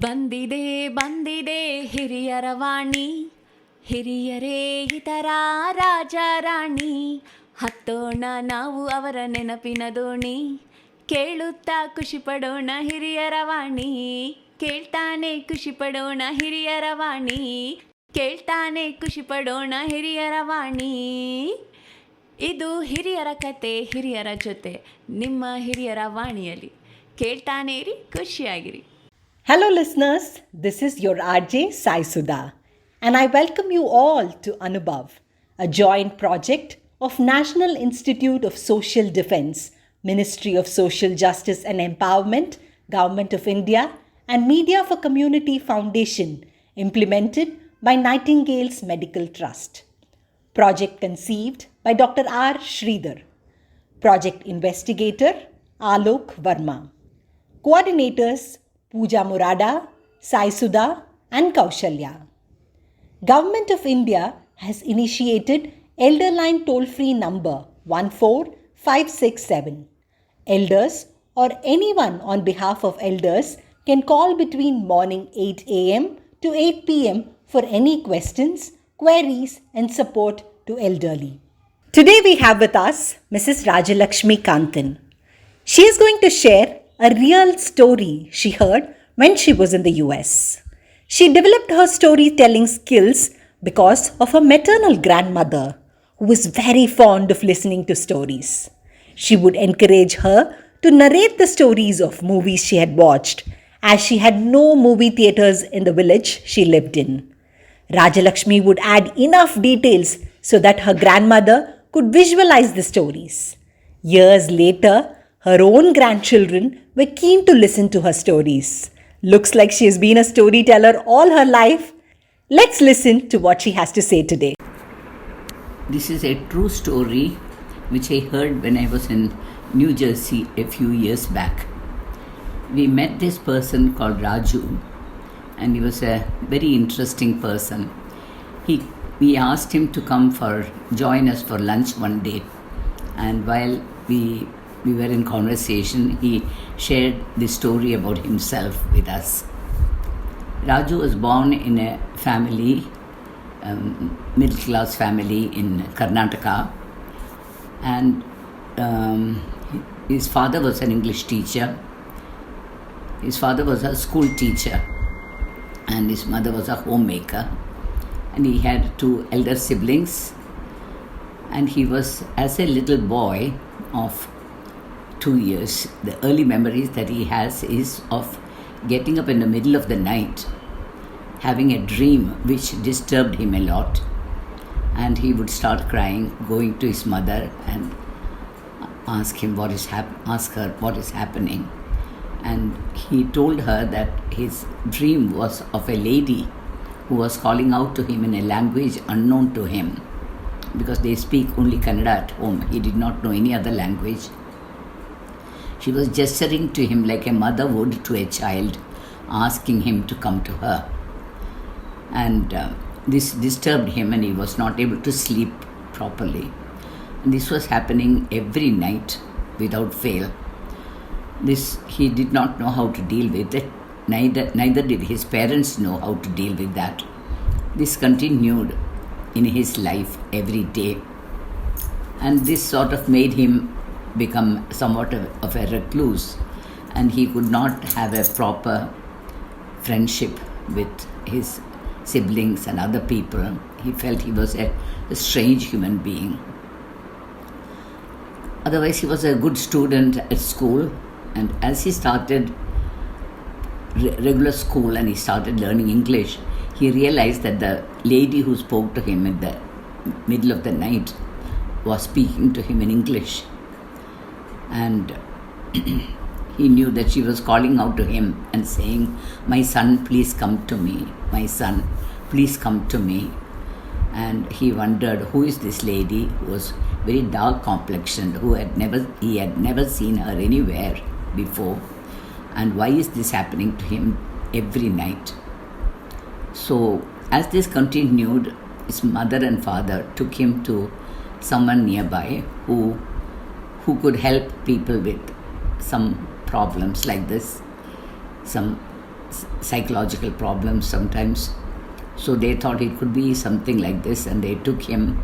ಬಂದಿದೆ ಬಂದಿದೆ ಹಿರಿಯರ ವಾಣಿ, ಹಿರಿಯರೇ ಇತರ ರಾಜ ರಾಣಿ, ಹತ್ತೋಣ ನಾವು ಅವರ ನೆನಪಿನ ದೋಣಿ, ಕೇಳುತ್ತಾ ಖುಷಿ ಪಡೋಣ ಹಿರಿಯರ ವಾಣಿ, ಕೇಳ್ತಾನೆ ಖುಷಿ ಪಡೋಣ ಹಿರಿಯರ ವಾಣಿ, ಕೇಳ್ತಾನೆ ಖುಷಿ ಪಡೋಣ ಹಿರಿಯರ ವಾಣಿ. ಇದು ಹಿರಿಯರ ಕತೆ ಹಿರಿಯರ ಜೊತೆ ನಿಮ್ಮ ಹಿರಿಯರ ವಾಣಿಯಲ್ಲಿ. ಕೇಳ್ತಾನೆ ಇರಿ, ಖುಷಿಯಾಗಿರಿ. Hello listeners, this is your RJ Sai Sudha and I welcome you all to Anubhav, a joint project of National Institute of Social Defence, Ministry of Social Justice and Empowerment, Government of India and Media for Community Foundation, implemented by Nightingales Medical Trust. Project conceived by Dr. R. Sridhar. Project investigator Alok Verma. Coordinators Pooja Murada, Sai Sudha and Kaushalya. Government of India has initiated Elderline toll-free number 14567. Elders or anyone on behalf of elders can call between morning 8 a.m. to 8 p.m. for any questions, queries and support to elderly. Today we have with us Mrs. Rajalakshmi Kanthan. She is going to share a real story she heard when she was in the US. She developed her storytelling skills because of her maternal grandmother, who was very fond of listening to stories. She would encourage her to narrate the stories of movies she had watched, as she had no movie theatres in the village she lived in. Rajalakshmi would add enough details so that her grandmother could visualize the stories. Years later, her own grandchildren were keen to listen to her stories. Looks like she has been a storyteller all her life. Let's listen to what she has to say today. This is a true story which I heard when I was in New Jersey a few years back. We met this person called Raju and he was a very interesting person. We asked him to come join us for lunch one day, and while we were in conversation, he shared the story about himself with us. Raju was born in a family, middle class family in Karnataka, and his father was an English teacher. His father was a school teacher and his mother was a homemaker, and he had two elder siblings, and he was, as a little boy of 2 years, the early memories that he has is of getting up in the middle of the night, having a dream which disturbed him a lot, and he would start crying, going to his mother and ask her what is happening. And he told her that his dream was of a lady who was calling out to him in a language unknown to him, because they speak only Kannada at home. He did not know any other language. She was gesturing to him like a mother would to a child, asking him to come to her. And this disturbed him and he was not able to sleep properly. And this was happening every night without fail. This he did not know how to deal with it. Neither did his parents know how to deal with that. This continued in his life every day. And this sort of made him become somewhat of a recluse, and he could not have a proper friendship with his siblings and other people. He felt he was a strange human being. Otherwise, he was a good student at school, and as he started regular school and he started learning English, he realized that the lady who spoke to him in the middle of the night was speaking to him in English. And he knew that she was calling out to him and saying, "My son, please come to me. My son, please come to me." And he wondered, who is this lady who was very dark complexioned, he had never seen her anywhere before, and why is this happening to him every night? So as this continued, his mother and father took him to someone nearby who could help people with some problems like this, some psychological problems sometimes. So they thought it could be something like this, and they took him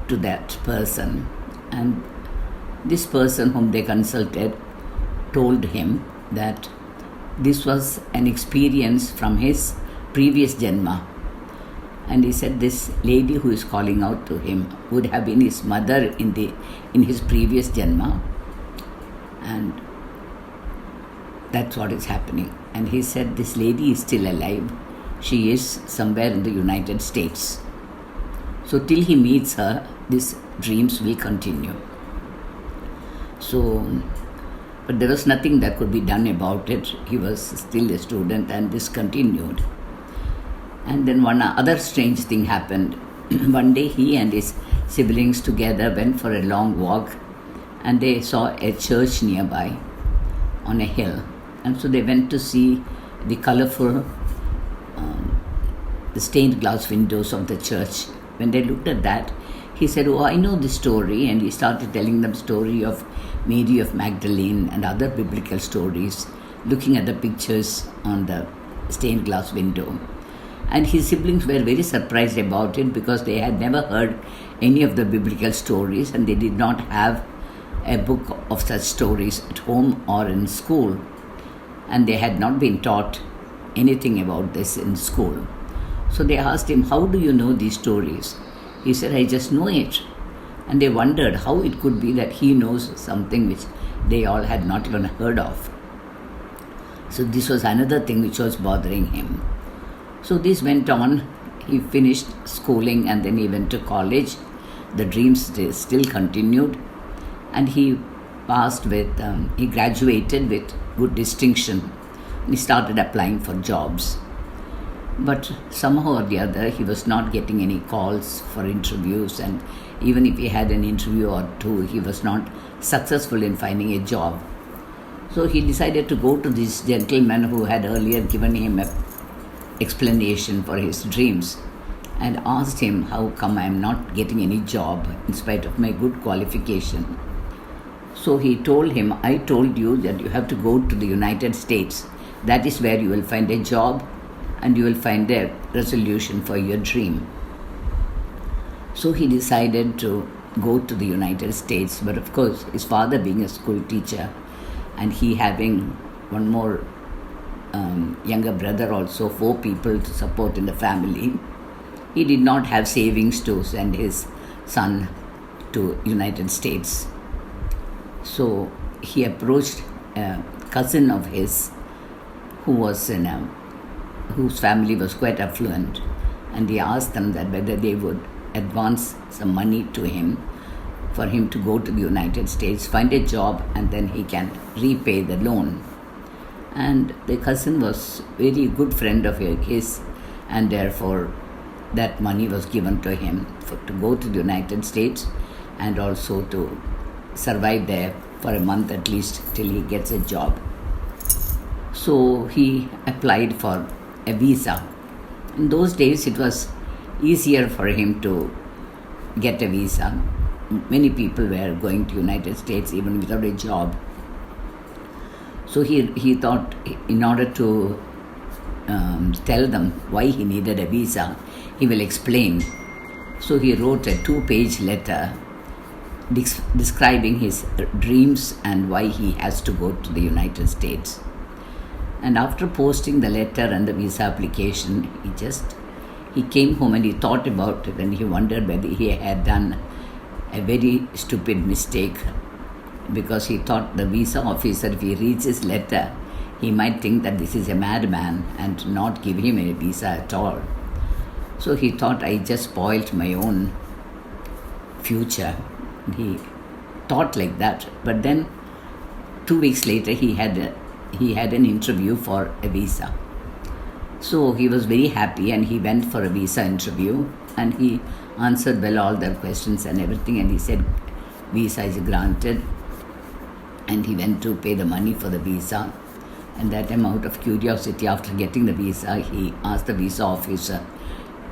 to that person. And this person whom they consulted told him that this was an experience from his previous Janma. And he said this lady who is calling out to him would have been his mother in his previous Janma. And that's what is happening. And he said this lady is still alive. She is somewhere in the United States. So till he meets her, these dreams will continue. So, but there was nothing that could be done about it. He was still a student, and this continued. And then one other strange thing happened. One day he and his siblings together went for a long walk, and they saw a church nearby on a hill. And so they went to see the colorful the stained glass windows of the church. When they looked at that, he said, "Oh, I know this story." And he started telling them story of Mary of Magdalene and other biblical stories, looking at the pictures on the stained glass window. And his siblings were very surprised about it, because they had never heard any of the biblical stories, and they did not have a book of such stories at home or in school. And they had not been taught anything about this in school. So they asked him, "How do you know these stories?" He said, "I just know it." And they wondered how it could be that he knows something which they all had not even heard of. So this was another thing which was bothering him. So this went on. He finished schooling, and then he went to college. The dreams still continued, and he he graduated with good distinction. He started applying for jobs. But somehow or the other, he was not getting any calls for interviews, and even if he had an interview or two, he was not successful in finding a job. So he decided to go to this gentleman who had earlier given him an explanation for his dreams, and asked him, "How come I am not getting any job in spite of my good qualification?" So he told him, "I told you that you have to go to the United States. That is where you will find a job, and you will find a resolution for your dream." So he decided to go to the United States. But of course, his father being a school teacher, and he having one more younger brother also, 4 people to support in the family, he did not have savings to send his son to United States. So he approached a cousin of his who was whose family was quite affluent, and he asked them that whether they would advance some money to him for him to go to the United States, find a job, and then he can repay the loan. And the cousin was very good friend of his, and therefore that money was given to him to go to the United States, and also to survive there for a month at least till he gets a job. So he applied for a visa. In those days, it was easier for him to get a visa. Many people were going to United States even without a job. So he thought, in order to tell them why he needed a visa, he will explain. So he wrote a 2-page letter describing his dreams and why he has to go to the United States. And after posting the letter and the visa application, he came home and he thought about it, and he wondered whether he had done a very stupid mistake, because he thought the visa officer, if he reads his letter, he might think that this is a madman and not give him a visa at all. So he thought, I just spoiled my own future. He thought like that. But then 2 weeks later, he had an interview for a visa. So he was very happy, and he went for a visa interview, and he answered well all their questions and everything, and he said visa is granted, and he went to pay the money for the visa. And that time, out of curiosity, after getting the visa, he asked the visa officer,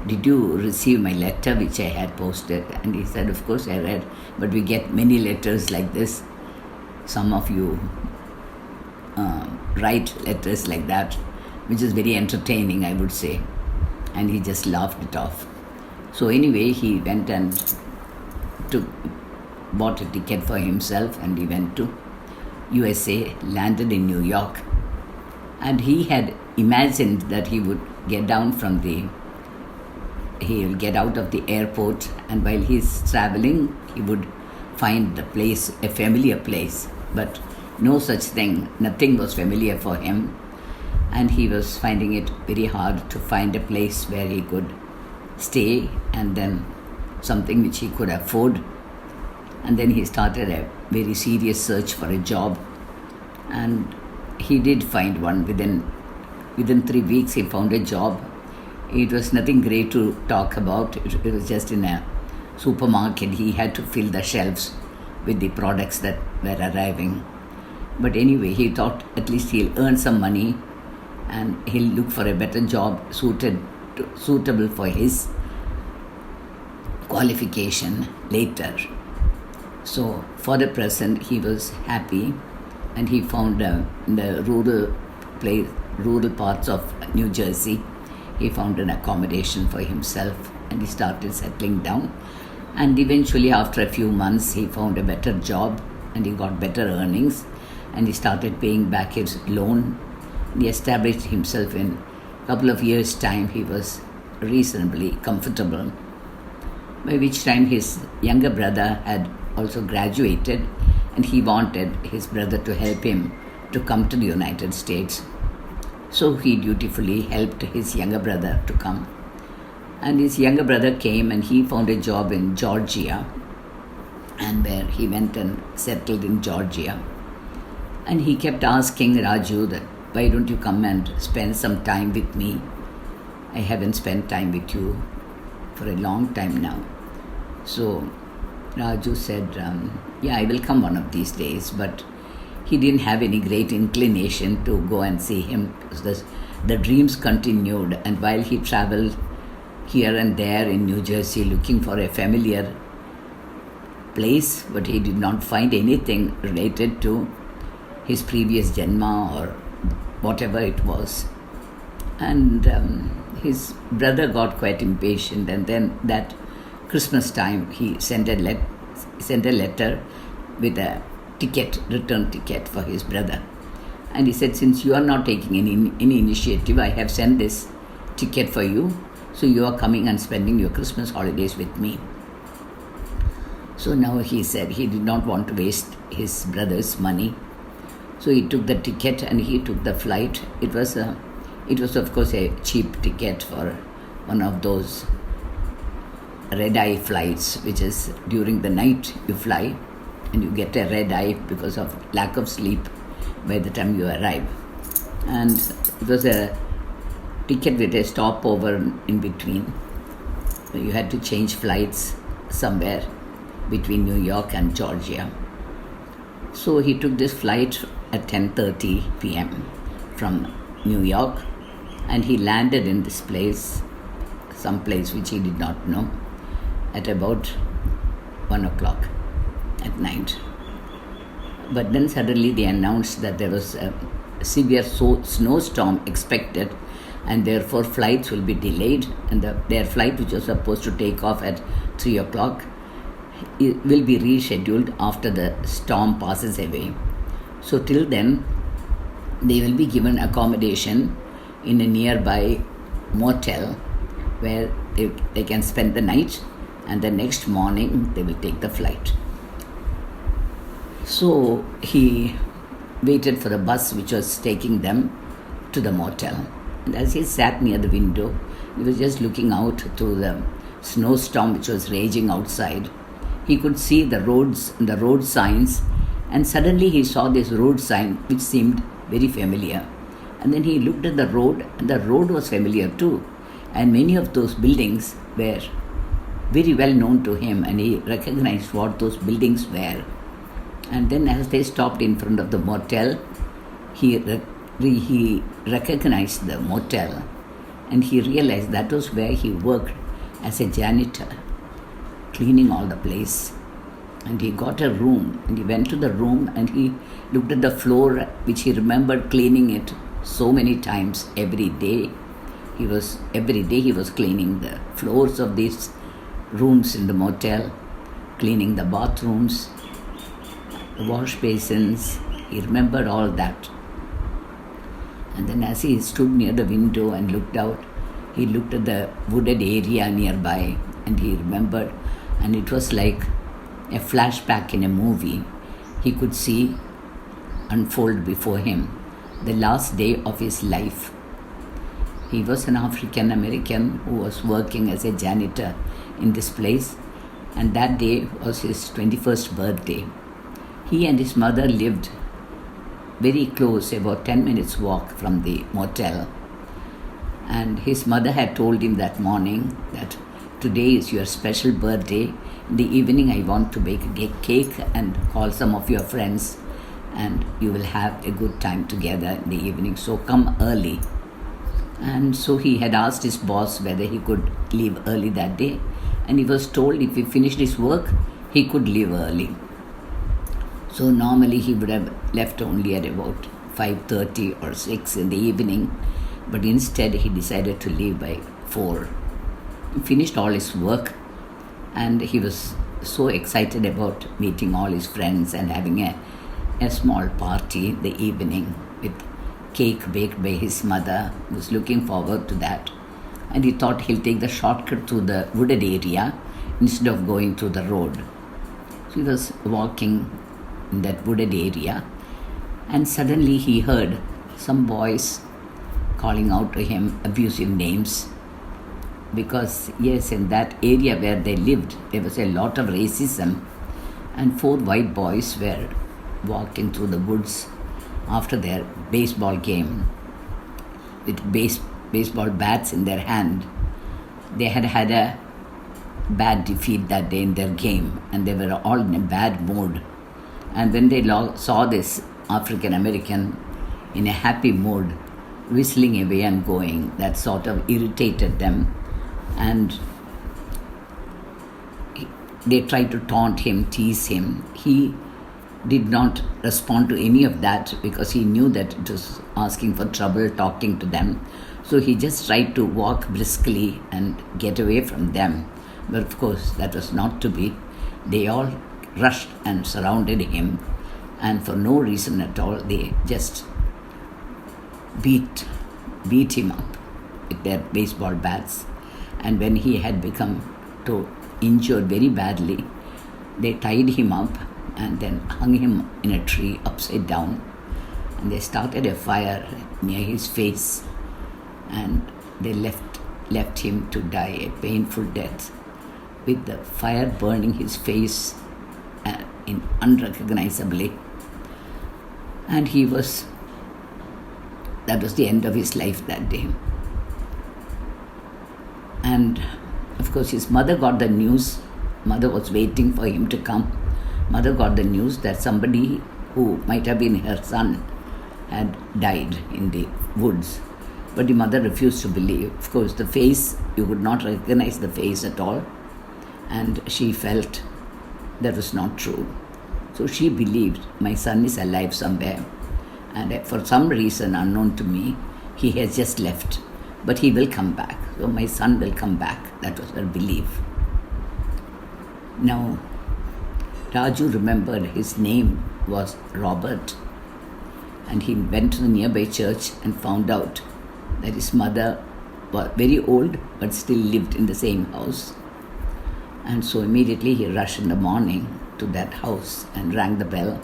"Did you receive my letter which I had posted?" And he said, "Of course I read, but we get many letters like this. Some of you write letters like that, which is very entertaining, I would say. And he just laughed it off. So anyway, he went and bought a ticket for himself, and he went to USA, landed in New York. And he had imagined that he would get out of the airport, and while he's traveling, he would find the place, a familiar place. But no such thing, nothing was familiar for him. And he was finding it very hard to find a place where he could stay, and then something which he could afford. And then he started a very serious search for a job, and he did find one. Within 3 weeks he found a job. It was nothing great to talk about. It was just in a supermarket. He had to fill the shelves with the products that were arriving. But anyway, he thought at least he'll earn some money and he'll look for a better job suitable for his qualification later. So for the present, he was happy, and he found in the rural parts of New Jersey, he found an accommodation for himself, and he started settling down. And eventually, after a few months, he found a better job, and he got better earnings, and he started paying back his loan. He established himself. In a couple of years' time, he was reasonably comfortable, by which time his younger brother had also graduated, and he wanted his brother to help him to come to the United States. So he dutifully helped his younger brother to come. And his younger brother came, and he found a job in Georgia, and where he went and settled in Georgia. And he kept asking Raju that, why don't you come and spend some time with me? I haven't spent time with you for a long time now. So Raju said, yeah, I will come one of these days. But he didn't have any great inclination to go and see him, because the dreams continued. And while he traveled here and there in New Jersey looking for a familiar place, but he did not find anything related to his previous Janma or whatever it was. And his brother got quite impatient, and then that Christmas time he sent a letter with a return ticket for his brother. And he said, since you are not taking any initiative, I have sent this ticket for you, so you are coming and spending your Christmas holidays with me. So now he said he did not want to waste his brother's money. So he took the ticket and he took the flight. It was of course a cheap ticket for one of those red-eye flights, which is during the night you fly and you get a red eye because of lack of sleep by the time you arrive. And it was a ticket with a stopover in between. You had to change flights somewhere between New York and Georgia. So he took this flight at 10:30 p.m. from New York, and he landed in this place, some place which he did not know, at about 1 o'clock at night. But then suddenly they announced that there was a severe snowstorm expected, and therefore flights will be delayed, and their flight, which was supposed to take off at 3 o'clock, it will be rescheduled after the storm passes away. So till then, they will be given accommodation in a nearby motel where they can spend the night, and the next morning they will take the flight. So he waited for the bus which was taking them to the motel. And as he sat near the window, he was just looking out through the snowstorm which was raging outside. He could see the roads and the road signs, and suddenly he saw this road sign which seemed very familiar. And then he looked at the road, and the road was familiar too. And many of those buildings were very well known to him, and he recognized what those buildings were. And then as they stopped in front of the motel, he recognized the motel, and he realized that was where he worked as a janitor, cleaning all the place. And he got a room, and he went to the room and he looked at the floor which he remembered cleaning it so many times every day. Every day he was cleaning the floors of these rooms in the motel, cleaning the bathrooms, the wash basins. He remembered all that. And then as he stood near the window and looked out, he looked at the wooded area nearby, and he remembered, and it was like a flashback in a movie. He could see unfold before him the last day of his life. He was an African American who was working as a janitor in this place, and that day was his 21st birthday. He and his mother lived very close, about 10 minutes walk from the motel. And his mother had told him that morning that today is your special birthday. In the evening I want to bake a cake and call some of your friends, and you will have a good time together in the evening, so come early. And so he had asked his boss whether he could leave early that day, and he was told if he finished his work he could leave early. So normally he would have left only at about 5:30 or 6 in the evening, but instead he decided to leave by 4. He finished all his work, and he was so excited about meeting all his friends and having a small party in the evening with cake baked by his mother. He was looking forward to that, and he thought he'll take the shortcut through the wooded area instead of going through the road. So he was walking in that wooded area, and suddenly he heard some boys calling out to him abusive names, because yes, in that area where they lived there was a lot of racism, and 4 white boys were walking through the woods after their baseball game with baseball bats in their hand. They had had a bad defeat that day in their game, and they were all in a bad mood. And when they saw this African American in a happy mood, whistling away and going, that sort of irritated them, and they tried to taunt him, tease him. He did not respond to any of that because he knew that it was asking for trouble talking to them. So he just tried to walk briskly and get away from them. But of course that was not to be. They all rushed and surrounded him, and for no reason at all they just beat him up with their baseball bats. And when he had become injured very badly, they tied him up and then hung him in a tree upside down, and they started a fire near his face, and they left him to die a painful death with the fire burning his face unrecognizably. And that was the end of his life that day. And of course his mother got the news. Mother was waiting for him to come. Mother got the news that somebody who might have been her son had died in the woods. But the mother refused to believe. Of course the face, you could not recognize the face at all, and she felt that was not true. So she believed my son is alive somewhere, and for some reason unknown to me, he has just left, but he will come back. So my son will come back. That was her belief. Now, Raju remembered his name was Robert, and he went to the nearby church and found out that his mother was very old but still lived in the same house. And so immediately he rushed in the morning to that house and rang the bell.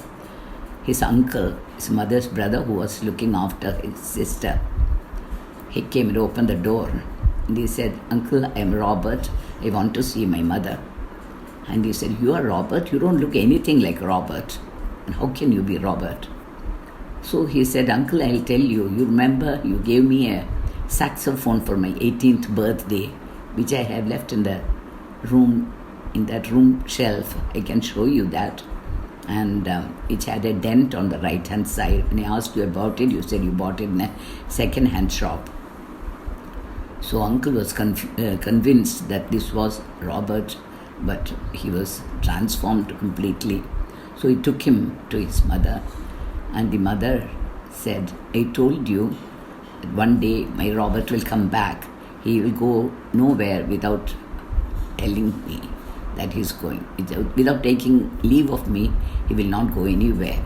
His uncle, his mother's brother, who was looking after his sister, he came and opened the door, and he said, "Uncle, I am Robert. I want to see my mother." And he said, "You are Robert? You don't look anything like Robert. And how can you be Robert?" So he said, "Uncle, I'll tell you. You remember you gave me a saxophone for my 18th birthday, which I have left in the room, in that room shelf. I can show you that. And it had a dent on the right hand side. When I asked you about it, you said you bought it in a second hand shop." So uncle was convinced that this was Robert, but he was transformed completely. So he took him to his mother, and the mother said, "I told you that one day my Robert will come back. He will go nowhere without telling me that he's going. Without taking leave of me, he will not go anywhere.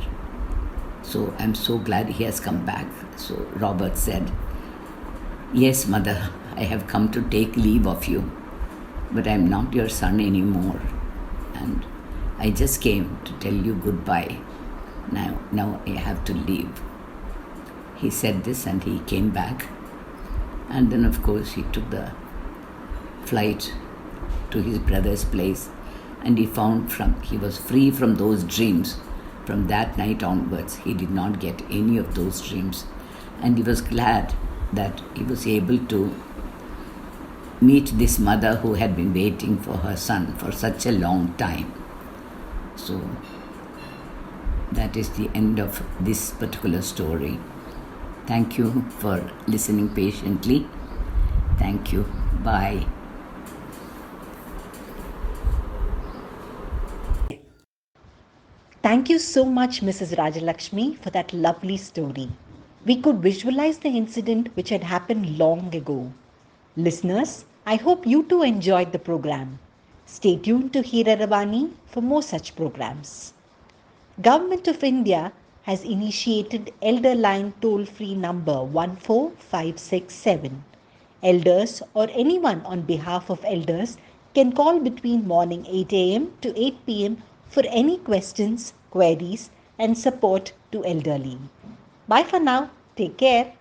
So I'm so glad he has come back. So Robert said, "Yes, mother, I have come to take leave of you, but I'm not your son anymore. And I just came to tell you goodbye. Now I have to leave." He said this and he came back. And then, of course, he took the flight to his brother's place, and he was free from those dreams. From that night onwards, he did not get any of those dreams. And he was glad that he was able to meet this mother who had been waiting for her son for such a long time. So that is the end of this particular story. Thank you for listening patiently. Thank you. Bye. Thank you so much, Mrs. Rajalakshmi, for that lovely story. We could visualize the incident which had happened long ago. Listeners, I hope you too enjoyed the program. Stay tuned to Hiraravani for more such programs. Government of India has initiated Elder Line toll-free number 14567. Elders or anyone on behalf of elders can call between morning 8 a.m. to 8 p.m. for any questions, queries and support to elderly. Bye for now. Take care.